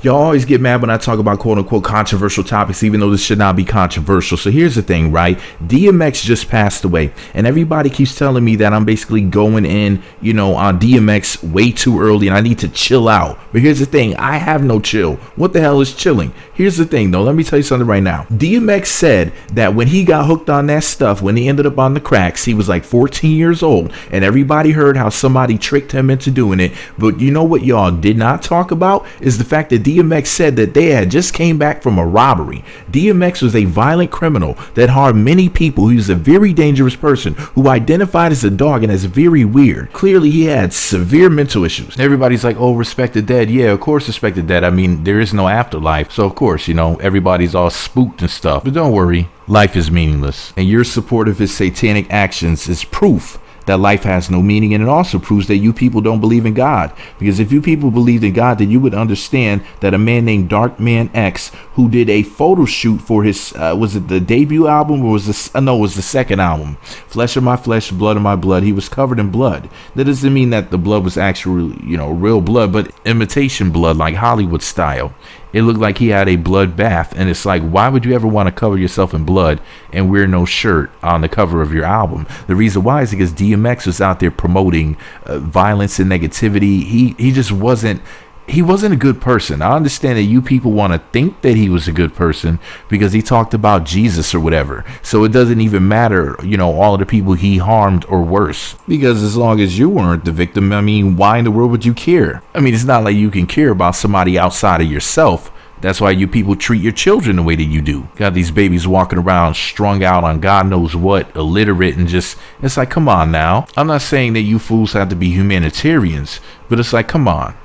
Y'all always get mad when I talk about quote unquote controversial topics, even though this should not be controversial. So here's the thing, right? DMX just passed away, and everybody keeps telling me that I'm basically going in, on DMX way too early and I need to chill out. But here's the thing, I have no chill. What the hell is chilling? Here's the thing though, let me tell you something right now. DMX said that when he got hooked on that stuff, when he ended up on the cracks, he was like 14 years old, and everybody heard how somebody tricked him into doing it. But you know what y'all did not talk about is the fact that DMX said that they had just came back from a robbery. DMX was a violent criminal that harmed many people. He was a very dangerous person who identified as a dog and as very weird. Clearly he had severe mental issues. Everybody's like, oh, respect the dead. Yeah, of course respect the dead. I mean, there is no afterlife, so of course, everybody's all spooked and stuff. But don't worry, life is meaningless, and your support of his satanic actions is proof that life has no meaning, and it also proves that you people don't believe in God. Because if you people believed in God, then you would understand that a man named Darkman X, who did a photo shoot for his was it the debut album, or was this it was the second album, Flesh of My Flesh, Blood of My Blood, he was covered in blood. That doesn't mean that the blood was actually real blood, but imitation blood, like Hollywood style. It looked like he had a blood bath, and it's like, why would you ever want to cover yourself in blood and wear no shirt on the cover of your album? The reason why is because DMX was out there promoting violence and negativity. He just wasn't a good person. I understand that you people want to think that he was a good person because he talked about Jesus or whatever. So it doesn't even matter, all of the people he harmed or worse. Because as long as you weren't the victim, I mean, why in the world would you care? I mean, it's not like you can care about somebody outside of yourself. That's why you people treat your children the way that you do. Got these babies walking around strung out on God knows what, illiterate, and it's like, come on now. I'm not saying that you fools have to be humanitarians, but it's like, come on.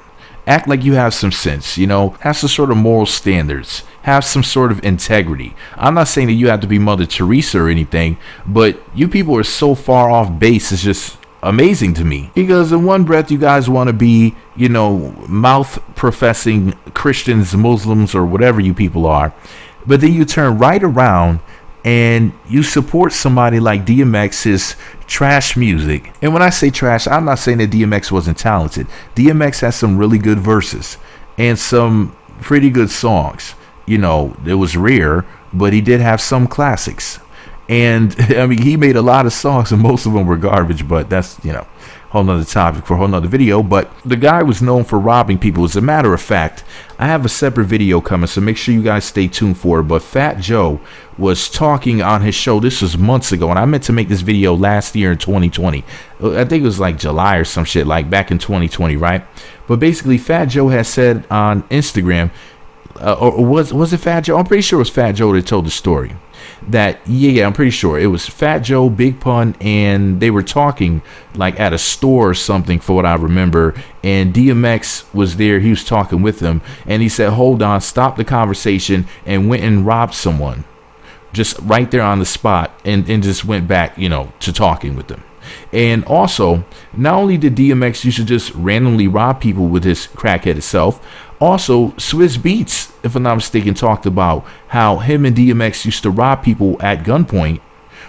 Act like you have some sense, have some sort of moral standards, have some sort of integrity. I'm not saying that you have to be Mother Teresa or anything, but you people are so far off base, it's just amazing to me. Because in one breath, you guys want to be, mouth professing Christians, Muslims, or whatever you people are. But then you turn right around and you support somebody like DMX's trash music. And when I say trash, I'm not saying that DMX wasn't talented. DMX has some really good verses and some pretty good songs. It was rare, but he did have some classics. And I mean, he made a lot of songs and most of them were garbage, but that's, whole nother topic for a whole nother video. But the guy was known for robbing people. As a matter of fact, I have a separate video coming, so make sure you guys stay tuned for it. But Fat Joe was talking on his show. This was months ago, and I meant to make this video last year in 2020. I think it was like July or some shit, like back in 2020, right? But basically, Fat Joe has said on Instagram, or was it Fat Joe? I'm pretty sure it was Fat Joe that told the story. That I'm pretty sure it was Fat Joe, Big Pun, and they were talking like at a store or something, for what I remember, and DMX was there. He was talking with them, and he said, hold on, stop the conversation, and went and robbed someone just right there on the spot, and just went back to talking with them. And also, not only did DMX used to just randomly rob people with his crackheaded self, also Swizz Beatz, if I'm not mistaken, talked about how him and DMX used to rob people at gunpoint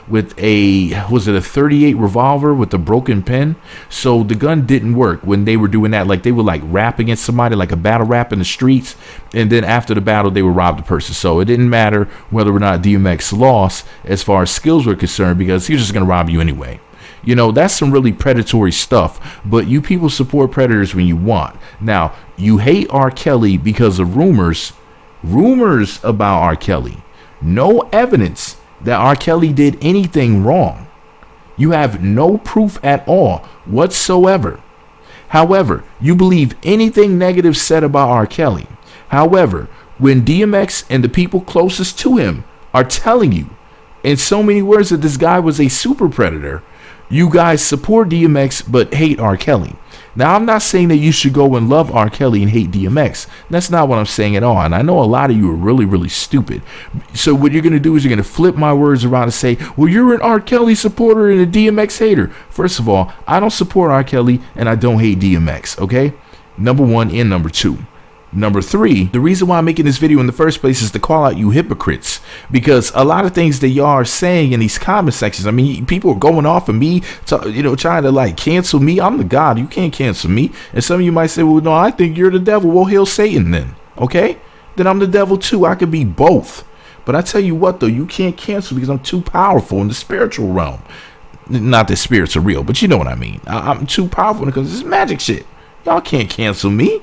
with a 38 revolver with a broken pen. So the gun didn't work when they were doing that. Like, they would like rap against somebody, like a battle rap in the streets, and then after the battle they would rob the person. So it didn't matter whether or not DMX lost as far as skills were concerned, because he was just gonna rob you anyway. That's some really predatory stuff, but you people support predators when you want. Now, you hate R. Kelly because of rumors about R. Kelly. No evidence that R. Kelly did anything wrong. You have no proof at all whatsoever. However, you believe anything negative said about R. Kelly. However, when DMX and the people closest to him are telling you in so many words that this guy was a super predator, you guys support DMX but hate R. Kelly. Now, I'm not saying that you should go and love R. Kelly and hate DMX. That's not what I'm saying at all. And I know a lot of you are really, really stupid. So what you're going to do is you're going to flip my words around and say, well, you're an R. Kelly supporter and a DMX hater. First of all, I don't support R. Kelly and I don't hate DMX, okay? Number one and number two. Number three, the reason why I'm making this video in the first place is to call out you hypocrites, because a lot of things that y'all are saying in these comment sections, I mean, people are going off of me, trying to like cancel me. I'm the God. You can't cancel me. And some of you might say, well, no, I think you're the devil. Well, hail Satan then. okay, then I'm the devil too. I could be both. But I tell you what, though, you can't cancel because I'm too powerful in the spiritual realm. Not that spirits are real, but you know what I mean. I'm too powerful because this is magic shit. Y'all can't cancel me.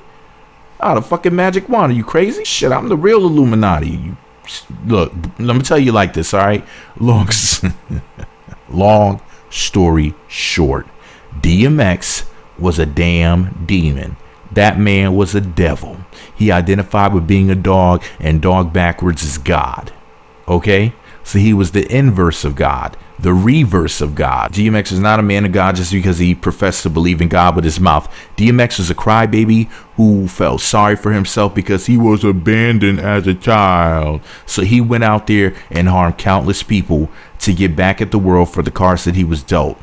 Oh, the fucking magic wand. Are you crazy? Shit, I'm the real Illuminati. Look, let me tell you like this, all right? Long story short, DMX was a damn demon. That man was a devil. He identified with being a dog, and dog backwards is God. Okay? So he was the inverse of God, the reverse of God. DMX is not a man of God just because he professed to believe in God with his mouth. DMX was a crybaby who felt sorry for himself because he was abandoned as a child. So he went out there and harmed countless people to get back at the world for the cards that he was dealt.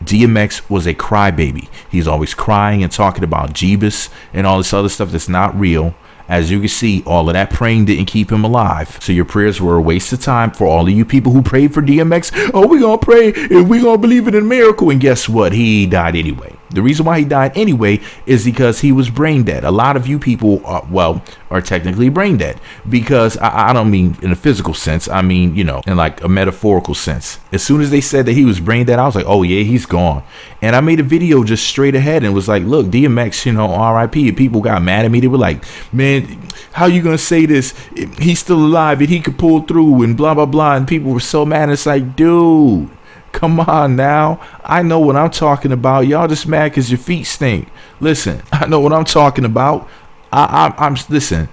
DMX was a crybaby. He's always crying and talking about Jeebus and all this other stuff that's not real. As you can see, all of that praying didn't keep him alive. So your prayers were a waste of time for all of you people who prayed for DMX. Oh, we're going to pray and we're going to believe in a miracle. And guess what? He died anyway. The reason why he died anyway is because he was brain dead. A lot of you people are technically brain dead because I don't mean in a physical sense. I mean, you know, in like a metaphorical sense. As soon as they said that he was brain dead, I was like, oh yeah, he's gone. And I made a video just straight ahead and was like, look, DMX, you know, RIP. And people got mad at me. They were like, man, how you going to say this? He's still alive and he could pull through and blah, blah, blah. And people were so mad. It's like, dude, come on now. I know what I'm talking about. Y'all just mad because your feet stink. Listen, I know what I'm talking about. I'm listen.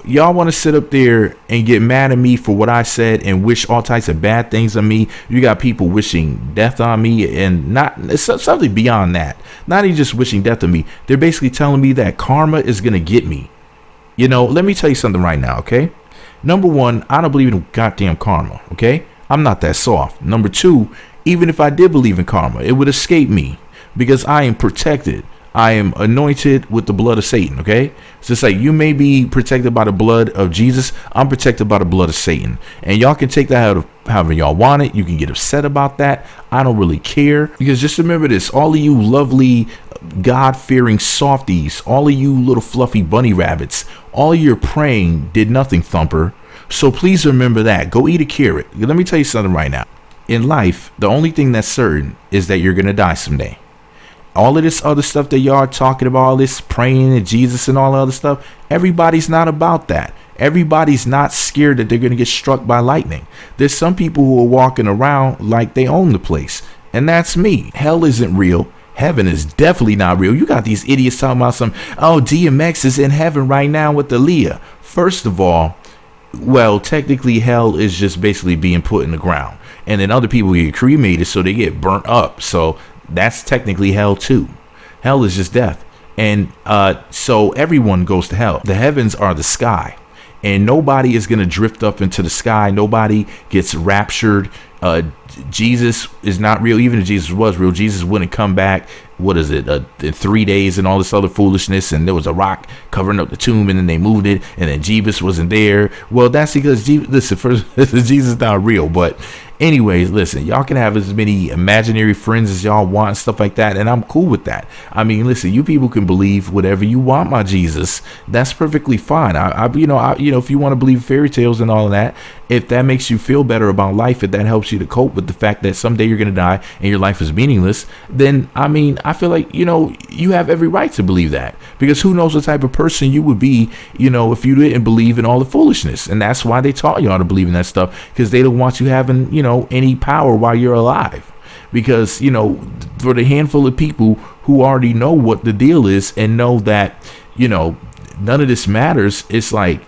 Y'all want to sit up there and get mad at me for what I said and wish all types of bad things on me. You got people wishing death on me and not it's something beyond that. Not even just wishing death on me. They're basically telling me that karma is going to get me. You know, let me tell you something right now, okay? Number one, I don't believe in goddamn karma, okay? I'm not that soft. Number two, even if I did believe in karma, it would escape me because I am protected. I am anointed with the blood of Satan, okay? It's just like you may be protected by the blood of Jesus. I'm protected by the blood of Satan. And y'all can take that out of however y'all want it. You can get upset about that. I don't really care because just remember this. All of you lovely, God-fearing softies, all of you little fluffy bunny rabbits, all your praying did nothing, Thumper. So please remember that. Go eat a carrot. Let me tell you something right now. In life, the only thing that's certain is that you're going to die someday. All of this other stuff that y'all are talking about, all this praying to Jesus and all the other stuff, everybody's not about that. Everybody's not scared that they're going to get struck by lightning. There's some people who are walking around like they own the place. And that's me. Hell isn't real. Heaven is definitely not real. You got these idiots talking about DMX is in heaven right now with Aaliyah. First of all, well, technically hell is just basically being put in the ground. And then other people get cremated so they get burnt up. So that's technically hell too. Hell is just death. And so everyone goes to hell. The heavens are the sky. And nobody is going to drift up into the sky. Nobody gets raptured. Jesus is not real. Even if Jesus was real, Jesus wouldn't come back. What is it? In 3 days and all this other foolishness. And there was a rock covering up the tomb and then they moved it. And then Jesus wasn't there. Well, that's because Jesus not real. But anyways, listen, y'all can have as many imaginary friends as y'all want and stuff like that. And I'm cool with that. I mean, listen, you people can believe whatever you want, my Jesus. That's perfectly fine. If you want to believe fairy tales and all of that, if that makes you feel better about life, if that helps you to cope with the fact that someday you're going to die and your life is meaningless, then, I mean, I feel like, you have every right to believe that because who knows what type of person you would be, if you didn't believe in all the foolishness. And that's why they taught y'all to believe in that stuff because they don't want you having, any power while you're alive. Because, for the handful of people who already know what the deal is and know that, none of this matters, it's like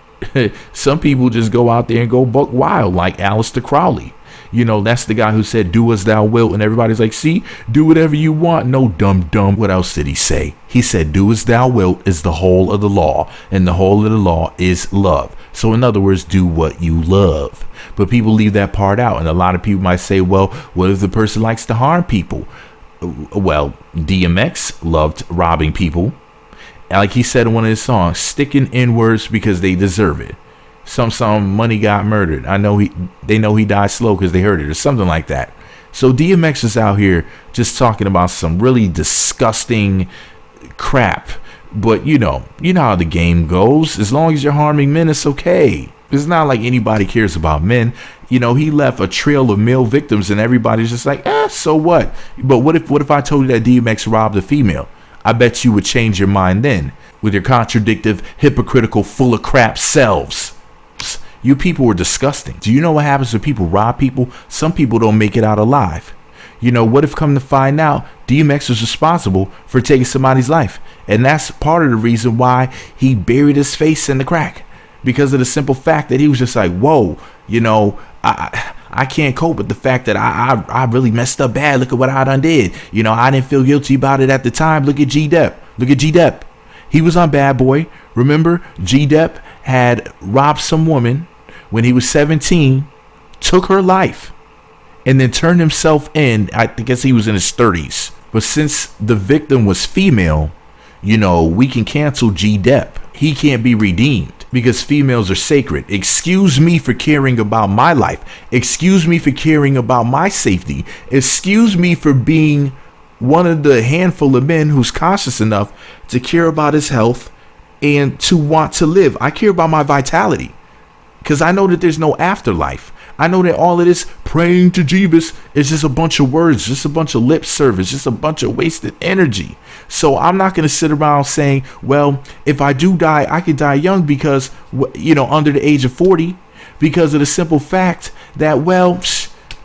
some people just go out there and go buck wild like Aleister Crowley. That's the guy who said, do as thou wilt. And everybody's like, see, do whatever you want. No, dumb. What else did he say? He said, do as thou wilt is the whole of the law. And the whole of the law is love. So in other words, do what you love. But people leave that part out. And a lot of people might say, well, what if the person likes to harm people? Well, DMX loved robbing people. Like he said in one of his songs, sticking N-words because they deserve it. Some money got murdered. They know he died slow because they heard it or something like that. So DMX is out here just talking about some really disgusting crap But you know how the game goes. As long as you're harming men, it's okay. It's not like anybody cares about men. He left a trail of male victims, and everybody's just like, so what? But what if I told you that DMX robbed a female? I bet you would change your mind then, with your contradictive, hypocritical, full of crap selves. You people were disgusting. Do you know what happens when people rob people? Some people don't make it out alive. What if come to find out DMX was responsible for taking somebody's life? And that's part of the reason why he buried his face in the crack. Because of the simple fact that he was just like, whoa, I can't cope with the fact that I really messed up bad. Look at what I done did. I didn't feel guilty about it at the time. Look at G-Dep. He was on Bad Boy. Remember, G-Dep had robbed some woman when he was 17, took her life, and then turned himself in. I guess he was in his 30s. But since the victim was female, we can cancel G-Dep. He can't be redeemed because females are sacred. Excuse me for caring about my life. Excuse me for caring about my safety. Excuse me for being one of the handful of men who's conscious enough to care about his health and to want to live. I care about my vitality because I know that there's no afterlife. I know that all of this praying to Jeebus is just a bunch of words, just a bunch of lip service, just a bunch of wasted energy. So I'm not going to sit around saying, well, if I do die, I could die young because, under the age of 40, because of the simple fact that, well,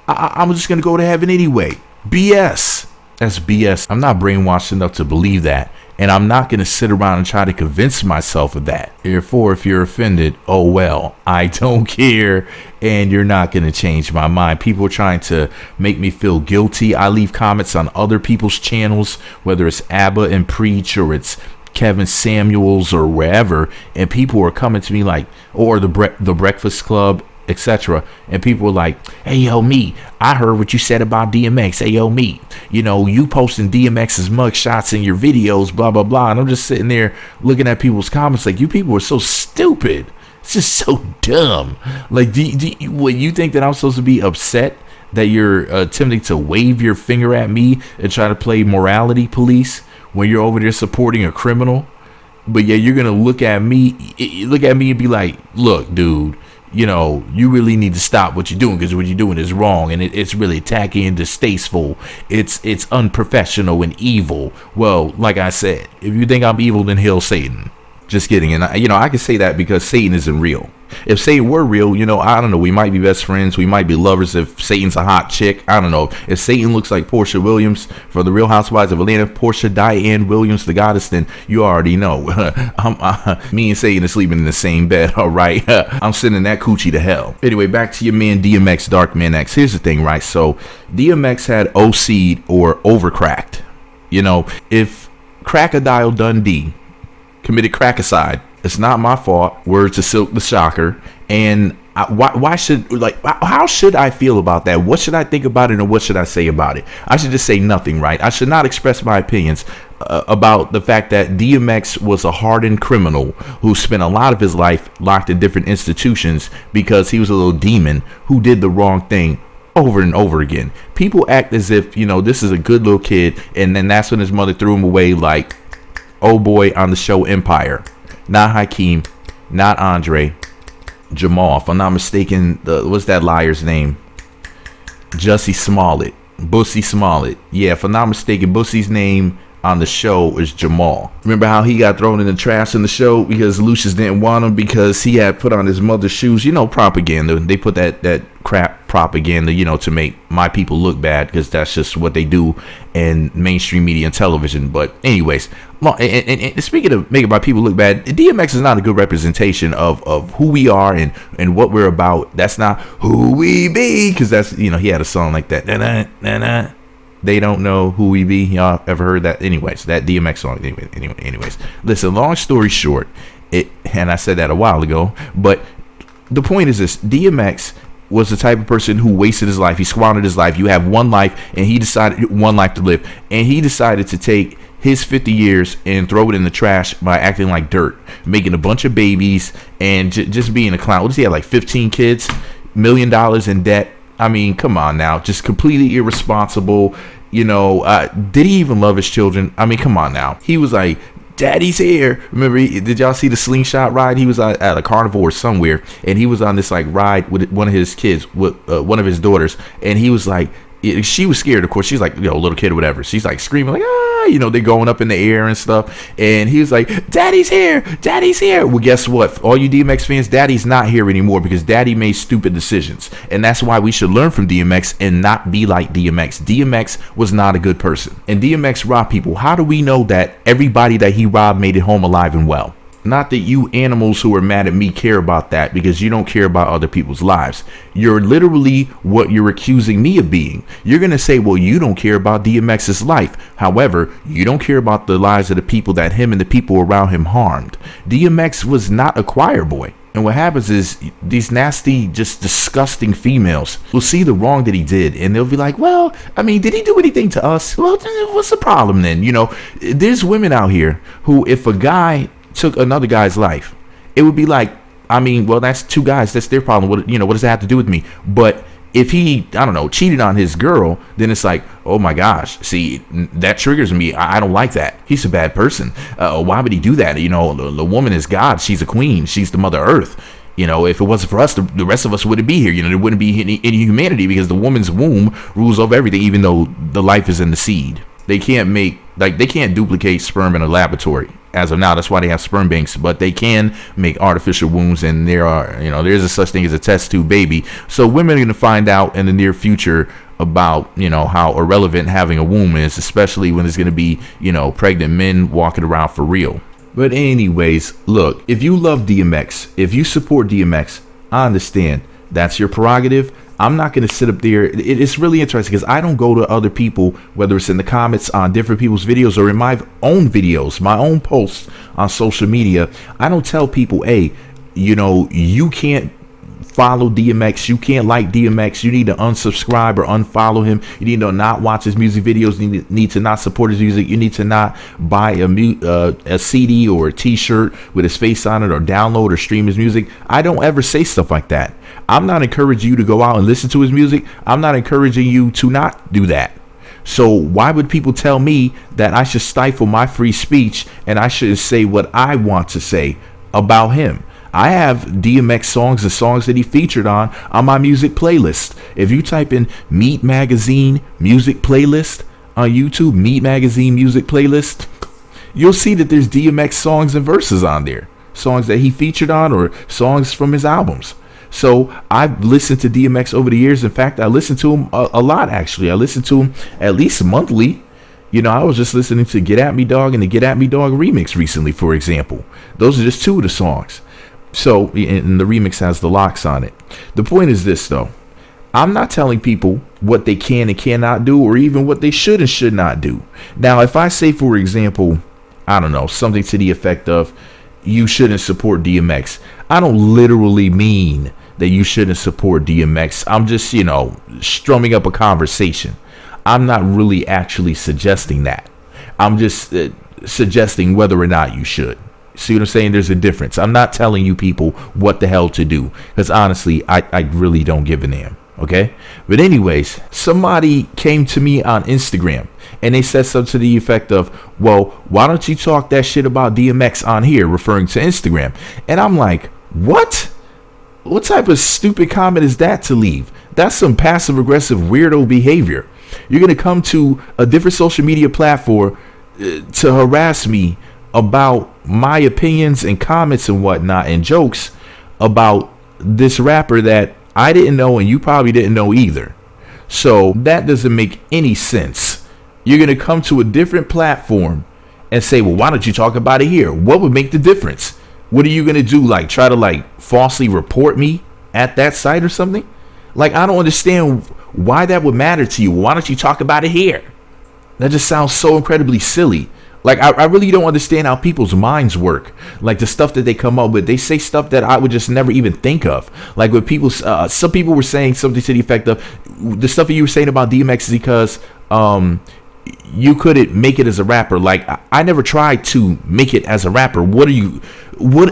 I'm just going to go to heaven anyway. BS. That's BS. I'm not brainwashed enough to believe that. And I'm not going to sit around and try to convince myself of that. Therefore, if you're offended, oh well, I don't care. And you're not going to change my mind. People are trying to make me feel guilty. I leave comments on other people's channels, whether it's Abba and Preach or it's Kevin Samuels or wherever. And people are coming to me like, or the Breakfast Club, etc. And people were like, hey, yo, me, I heard what you said about DMX. Hey, yo, me, you posting DMX's mug shots in your videos, blah, blah, blah. And I'm just sitting there looking at people's comments like, you people are so stupid. It's just so dumb. Like, what you think that I'm supposed to be upset that you're attempting to wave your finger at me and try to play morality police when you're over there supporting a criminal? But yeah, you're going to look at me and be like, look, dude, you really need to stop what you're doing because what you're doing is wrong and it's really tacky and distasteful. It's unprofessional and evil. Well, like I said, if you think I'm evil, then hail Satan. Just kidding. And I can say that because Satan isn't real. If Satan were real, I don't know, we might be best friends, we might be lovers if Satan's a hot chick. I don't know. If Satan looks like Portia Williams for the Real Housewives of Atlanta, Portia Diane Williams, the goddess, then you already know. Me and Satan are sleeping in the same bed, all right? I'm sending that coochie to hell. Anyway, back to your man DMX, Darkman X. Here's the thing, right? So DMX had OC'd or overcracked. If Crocodile Dundee committed crackicide, it's not my fault. Word to Silk the Shocker. And how should I feel about that? What should I think about it and what should I say about it? I should just say nothing, right? I should not express my opinions about the fact that DMX was a hardened criminal who spent a lot of his life locked in different institutions because he was a little demon who did the wrong thing over and over again. People act as if, this is a good little kid, and then that's when his mother threw him away like, oh boy, on the show Empire. Not Hakeem, not Andre, Jamal. If I'm not mistaken, what's that liar's name? Jussie Smollett. Bussy Smollett. Yeah, if I'm not mistaken, Bussy's name on the show is Jamal. Remember how he got thrown in the trash in the show because Lucius didn't want him because he had put on his mother's shoes? Propaganda. They put that crap propaganda, to make my people look bad because that's just what they do in mainstream media and television. But anyways, and speaking of making my people look bad, DMX is not a good representation of who we are and what we're about. That's not who we be, because that's, he had a song like that. Na-na-na-na. They don't know who we be. Y'all ever heard that? Anyways, that DMX song. Anyways, listen, long story short, and I said that a while ago, but the point is this: DMX was the type of person who wasted his life. He squandered his life. You have one life, and he decided one life to live, and he decided to take his 50 years and throw it in the trash by acting like dirt, making a bunch of babies, and just being a clown. What does he have, like 15 kids, $1 million in debt? I mean, come on now, just completely irresponsible. Did he even love his children? I mean, come on now. He was like, Daddy's here. Remember, did y'all see the slingshot ride? He was at a carnival or somewhere, and he was on this like ride with one of his kids, with one of his daughters, and he was like, she was scared, of course. She's like, little kid or whatever. She's like screaming like, they're going up in the air and stuff. And he was like, Daddy's here, Daddy's here. Well, guess what? All you DMX fans, Daddy's not here anymore because Daddy made stupid decisions. And that's why we should learn from DMX and not be like DMX. DMX was not a good person. And DMX robbed people. How do we know that everybody that he robbed made it home alive and well? Not that you animals who are mad at me care about that, because you don't care about other people's lives. You're literally what you're accusing me of being. You're going to say, well, you don't care about DMX's life. However, you don't care about the lives of the people that him and the people around him harmed. DMX was not a choir boy. And what happens is these nasty, just disgusting females will see the wrong that he did. And they'll be like, well, I mean, did he do anything to us? Well, what's the problem then? There's women out here who, if a guy took another guy's life, it would be like, I mean, well, that's two guys, that's their problem. What does that have to do with me? But if he, I don't know, cheated on his girl, then it's like, oh my gosh, see, that triggers me. I don't like that. He's a bad person. Why would he do that? The woman is God. She's a queen. She's the Mother Earth. If it wasn't for us, the rest of us wouldn't be here. There wouldn't be any humanity, because the woman's womb rules over everything, even though the life is in the seed. They can't duplicate sperm in a laboratory as of now. That's why they have sperm banks, but they can make artificial wombs, and there's a such thing as a test tube baby. So women are going to find out in the near future about, how irrelevant having a womb is, especially when there's going to be, pregnant men walking around for real. But anyways, look, if you love DMX, if you support DMX, I understand. That's your prerogative. I'm not going to sit up there. It's really interesting because I don't go to other people, whether it's in the comments on different people's videos or in my own videos, my own posts on social media. I don't tell people, hey, you can't follow DMX, you can't like DMX, you need to unsubscribe or unfollow him, you need to not watch his music videos, you need to not support his music, you need to not buy a CD or a t-shirt with his face on it, or download or stream his music. I don't ever say stuff like that. I'm not encouraging you to go out and listen to his music. I'm not encouraging you to not do that. So why would people tell me that I should stifle my free speech and I shouldn't say what I want to say about him? I have DMX songs, the songs that he featured on my music playlist. If you type in Meat Magazine music playlist on YouTube, Meat Magazine music playlist, you'll see that there's DMX songs and verses on there, songs that he featured on or songs from his albums. So I've listened to DMX over the years. In fact, I listen to him a lot, actually. I listen to him at least monthly. I was just listening to Get At Me Dog and the Get At Me Dog remix recently, for example. Those are just two of the songs. So, and the remix has the locks on it. The point is this, though. I'm not telling people what they can and cannot do, or even what they should and should not do. Now, if I say, for example, I don't know, something to the effect of, you shouldn't support DMX, I don't literally mean that you shouldn't support DMX. I'm just, strumming up a conversation. I'm not really actually suggesting that. I'm just suggesting whether or not you should. See what I'm saying? There's a difference. I'm not telling you people what the hell to do, because honestly, I really don't give a damn. Okay? But anyways, somebody came to me on Instagram and they said something to the effect of, well, why don't you talk that shit about DMX on here, referring to Instagram? And I'm like, what? What type of stupid comment is that to leave? That's some passive aggressive weirdo behavior. You're going to come to a different social media platform to harass me about my opinions and comments and whatnot and jokes about this rapper that I didn't know and you probably didn't know either. So that doesn't make any sense. You're going to come to a different platform and say, well, why don't you talk about it here? What would make the difference? What are you going to do? Try to falsely report me at that site or something? I don't understand why that would matter to you. Why don't you talk about it here? That just sounds so incredibly silly. I really don't understand how people's minds work. The stuff that they come up with, they say stuff that I would just never even think of. When people, some people were saying something to the effect of, the stuff that you were saying about DMX is because you couldn't make it as a rapper. I never tried to make it as a rapper. What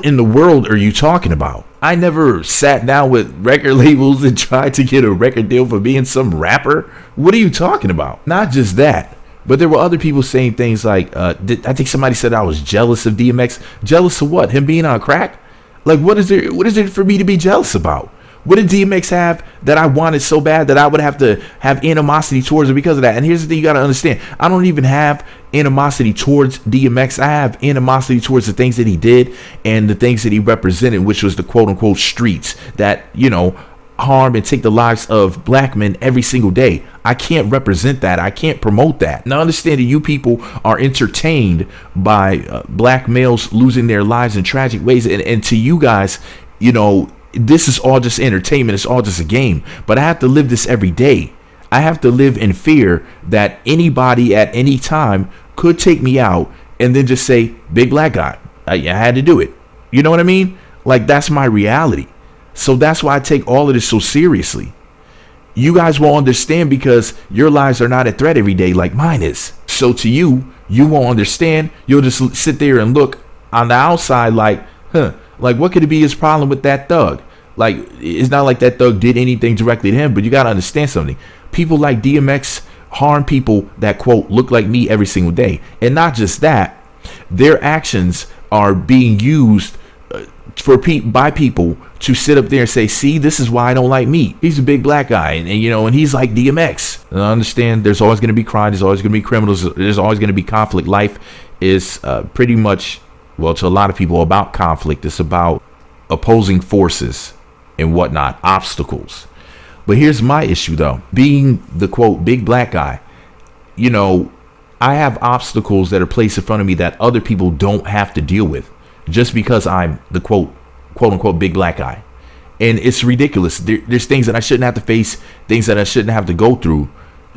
in the world are you talking about? I never sat down with record labels and tried to get a record deal for being some rapper. What are you talking about? Not just that. But there were other people saying things like, I think somebody said I was jealous of DMX. Jealous of what? Him being on crack? Like, what is there for me to be jealous about? What did DMX have that I wanted so bad that I would have to have animosity towards it because of that? And here's the thing you got to understand. I don't even have animosity towards DMX. I have animosity towards the things that he did and the things that he represented, which was the quote unquote streets that, harm and take the lives of black men every single day. I can't represent that. I can't promote that. Now, understand that you people are entertained by black males losing their lives in tragic ways. And to you guys, this is all just entertainment. It's all just a game. But I have to live this every day. I have to live in fear that anybody at any time could take me out and then just say, big black guy. I had to do it. You know what I mean? Like, that's my reality. So that's why I take all of this so seriously. You guys won't understand because your lives are not at threat every day like mine is. So to you won't understand. You'll just sit there and look on the outside like, like, what could it be his problem with that thug? Like, it's not like that thug did anything directly to him, but you got to understand something. People like DMX harm people that, quote, look like me every single day. And not just that, their actions are being used by people to sit up there and say, see, this is why I don't like me. He's a big black guy, and he's like DMX. And I understand there's always going to be crime. There's always going to be criminals. There's always going to be conflict. Life is pretty much, well, to a lot of people, about conflict. It's about opposing forces and whatnot, obstacles. But here's my issue, though. Being the, quote, big black guy, I have obstacles that are placed in front of me that other people don't have to deal with just because I'm the, quote unquote, big black guy. And it's ridiculous. There's things that I shouldn't have to face, things that I shouldn't have to go through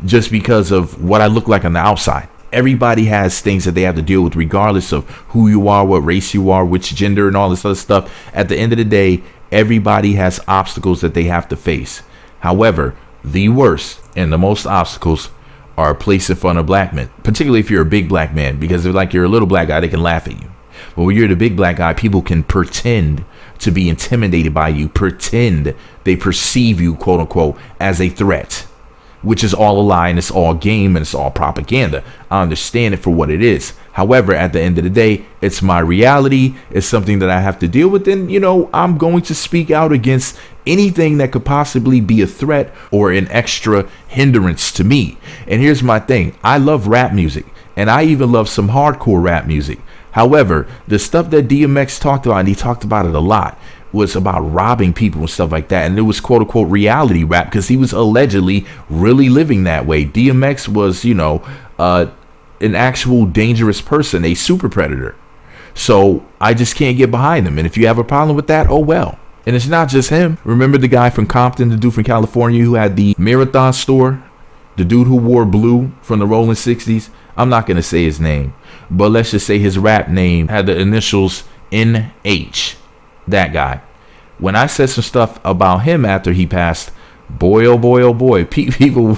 just because of what I look like on the outside. Everybody has things that they have to deal with, regardless of who you are, what race you are, which gender, and all this other stuff. At the end of the day, everybody has obstacles that they have to face. However, the worst and the most obstacles are placed in front of black men, particularly if you're a big black man, because if like you're a little black guy, they can laugh at you. But when you're the big black guy, people can pretend to be intimidated by you, pretend they perceive you, quote unquote, as a threat, which is all a lie and it's all game and it's all propaganda. I understand it for what it is. However, at the end of the day, it's my reality. It's something that I have to deal with. And, I'm going to speak out against anything that could possibly be a threat or an extra hindrance to me. And here's my thing. I love rap music, and I even love some hardcore rap music. However, the stuff that DMX talked about, and he talked about it a lot, was about robbing people and stuff like that. And it was, quote unquote, reality rap because he was allegedly really living that way. DMX was, an actual dangerous person, a super predator. So I just can't get behind him. And if you have a problem with that, oh well. And it's not just him. Remember the guy from Compton, the dude from California who had the Marathon store? The dude who wore blue from the Rolling 60s? I'm not going to say his name, but let's just say his rap name had the initials NH. That guy. When I said some stuff about him after he passed, boy, oh boy, oh boy, people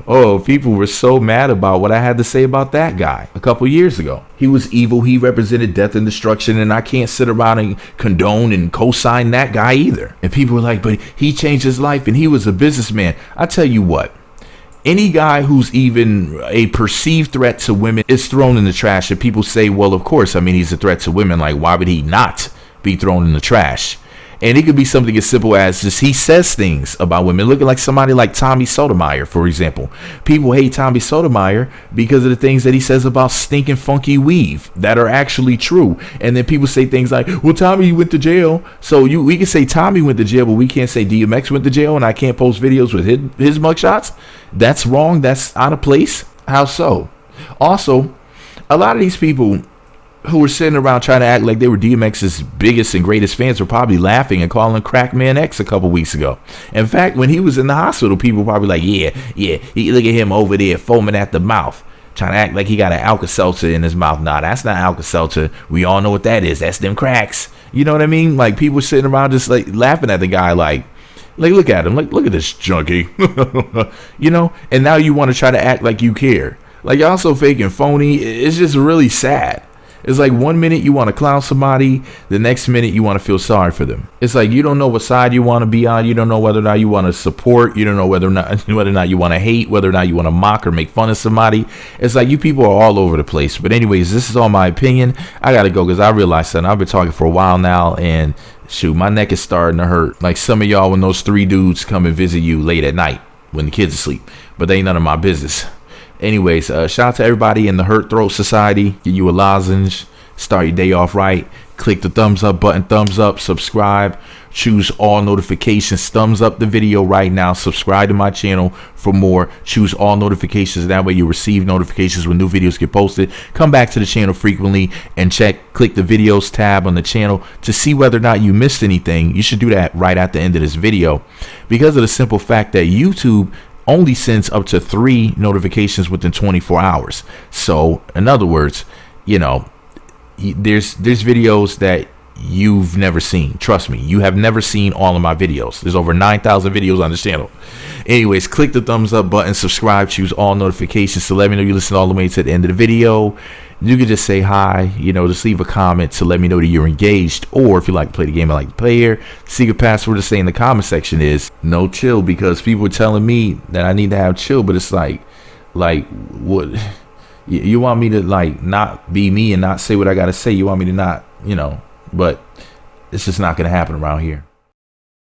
were so mad about what I had to say about that guy a couple years ago. He was evil. He represented death and destruction, and I can't sit around and condone and co-sign that guy either. And people were like, but he changed his life and he was a businessman. I tell you what. Any guy who's even a perceived threat to women is thrown in the trash. And people say, well, of course, he's a threat to women. Like, why would he not be thrown in the trash? And it could be something as simple as just he says things about women. Looking like somebody like Tommy Sotomayor, for example. People hate Tommy Sotomayor because of the things that he says about stinking funky weave that are actually true. And then people say things like, well, Tommy went to jail. So we can say Tommy went to jail, but we can't say DMX went to jail and I can't post videos with his mugshots. That's wrong. That's out of place. How so? Also, a lot of these people who were sitting around trying to act like they were DMX's biggest and greatest fans were probably laughing and calling Crackman X a couple weeks ago. In fact, when he was in the hospital, people were probably like, yeah, look at him over there foaming at the mouth, trying to act like he got an Alka-Seltzer in his mouth. Nah, that's not Alka-Seltzer. We all know what that is. That's them cracks. You know what I mean? Like, people were sitting around just like laughing at the guy like look at him. Like, look at this junkie. And now you want to try to act like you care. Like, y'all so fake and phony. It's just really sad. It's like 1 minute you want to clown somebody, the next minute you want to feel sorry for them. It's like you don't know what side you want to be on. You don't know whether or not you want to support. You don't know whether or not you want to hate, whether or not you want to mock or make fun of somebody. It's like you people are all over the place. But anyways, this is all my opinion. I gotta go because I realized that I've been talking for a while now, and shoot, my neck is starting to hurt. Like some of y'all when those 3 dudes come and visit you late at night when the kids are asleep, but they ain't none of my business. Anyways, shout out to everybody in the Hurt Throat Society. Get you a lozenge, start your day off right. Click the thumbs up button, thumbs up, subscribe, choose all notifications, thumbs up the video right now, subscribe to my channel for more, choose all notifications. That way you receive notifications when new videos get posted. Come back to the channel frequently and click the videos tab on the channel to see whether or not you missed anything. You should do that right at the end of this video, because of the simple fact that YouTube only sends up to 3 notifications within 24 hours. So in other words, you know, there's videos that you've never seen. Trust me, you have never seen all of my videos. There's over 9,000 videos on this channel. Anyways, click the thumbs up button, subscribe, choose all notifications to let me know you listen all the way to the end of the video. You can just say hi, you know, just leave a comment to let me know that you're engaged. Or if you like to play the game, I like to play here. Secret password to say in the comment section is no chill, because people are telling me that I need to have chill, but it's like what? You want me to like not be me and not say what I gotta say? You want me to not, you know? But it's just not gonna happen around here.